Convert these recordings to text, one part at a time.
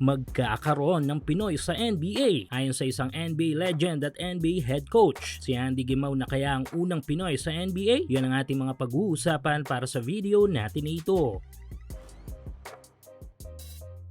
magkakaroon ng Pinoy sa NBA. Ayon sa isang NBA legend at NBA head coach, si Andy Gimao na kaya ang unang Pinoy sa NBA? Yan ang ating mga pag-uusapan para sa video natin ito.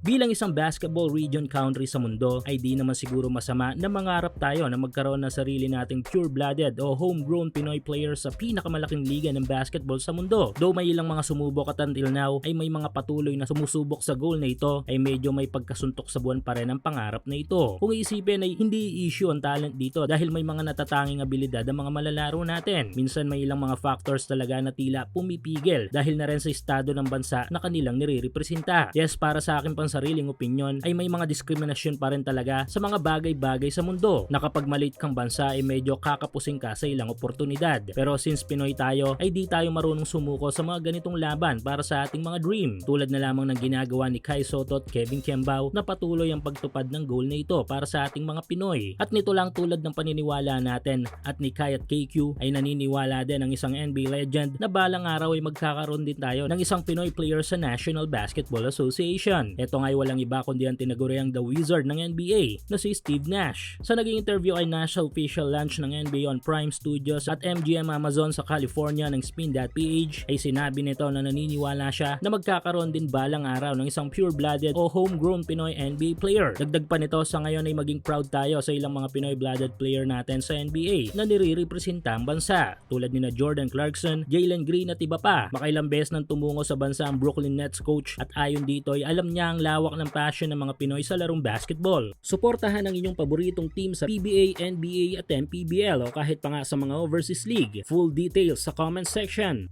Bilang isang basketball region country sa mundo, ay di naman siguro masama na mangarap tayo na magkaroon ng sarili nating pure-blooded o homegrown Pinoy players sa pinakamalaking liga ng basketball sa mundo. Though may ilang mga sumubok at until now ay may mga patuloy na sumusubok sa goal na ito, ay medyo may pagkasuntok sa buwan pa rin ang pangarap na ito. Kung iisipin ay hindi issue ang talent dito dahil may mga natatanging abilidad ang mga malalaro natin. Minsan may ilang mga factors talaga na tila pumipigil dahil na rin sa estado ng bansa na kanilang nire-representa. Yes, para sa akin sariling opinyon ay may mga diskriminasyon pa rin talaga sa mga bagay-bagay sa mundo na kapag maliit kang bansa ay medyo kakapusing ka sa ilang oportunidad. Pero since Pinoy tayo ay di tayo marunong sumuko sa mga ganitong laban para sa ating mga dream. Tulad na lamang ng ginagawa ni Kai Sotto at Kevin Kembao na patuloy ang pagtupad ng goal na ito para sa ating mga Pinoy. At nito lang tulad ng paniniwala natin at ni Kai at KQ ay naniniwala din ang isang NBA legend na balang araw ay magkakaroon din tayo ng isang Pinoy player sa National Basketball Association. Ito nga ay walang iba kundi ang tinaguriang The Wizard ng NBA na si Steve Nash. Sa naging interview ay Nash official launch ng NBA on Prime Studios at MGM Amazon sa California ng Spin.ph ay sinabi nito na naniniwala siya na magkakaroon din balang araw ng isang pure-blooded o homegrown Pinoy NBA player. Dagdag pa nito, sa ngayon ay maging proud tayo sa ilang mga Pinoy-blooded player natin sa NBA na nire-representa ang bansa tulad ni na Jordan Clarkson, Jalen Green at iba pa. Makailang beses nang tumungo sa bansa ang Brooklyn Nets coach at ayon dito ay alam niya ang lawak ng passion ng mga Pinoy sa larong basketball. Suportahan ang inyong paboritong team sa PBA, NBA at MPBL o kahit pa nga sa mga overseas league. Full details sa comment section.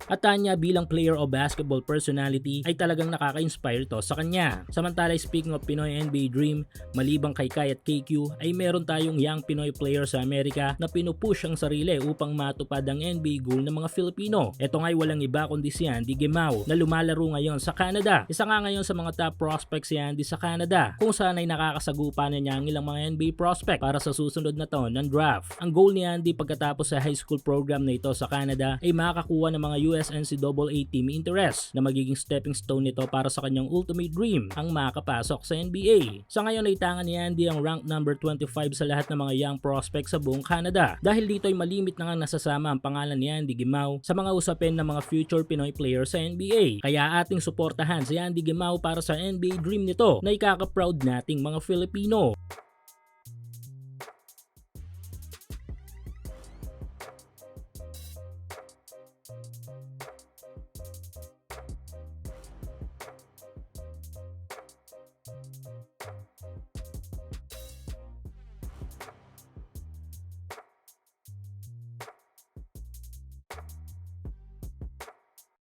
At tanya bilang player o basketball personality ay talagang nakaka-inspire to sa kanya. Samantala, speaking of Pinoy NBA Dream, malibang kay Kai at KQ ay meron tayong young Pinoy player sa Amerika na pinupush ang sarili upang matupad ang NBA goal ng mga Filipino. Ito nga'y walang iba kundi si Andy Gimao na lumalaro ngayon sa Canada. Isa nga ngayon sa mga top prospects si Andy sa Canada, kung saan ay nakakasagupa na niya ang ilang mga NBA prospect para sa susunod na taon ng draft. Ang goal ni Andy pagkatapos sa high school program na ito sa Canada ay makakakuha ng mga US NCAA team interest na magiging stepping stone nito para sa kanyang ultimate dream, ang makapasok sa NBA. Sa ngayon ay tangan ni Andy ang rank number 25 sa lahat ng mga young prospects sa buong Canada dahil dito ay malimit na nga nasasama ang pangalan ni Andy Gimao sa mga usapin ng mga future Pinoy players sa NBA. Kaya ating suportahan si Andy Gimao para sa NBA dream nito na ikaka-proud nating mga Filipino.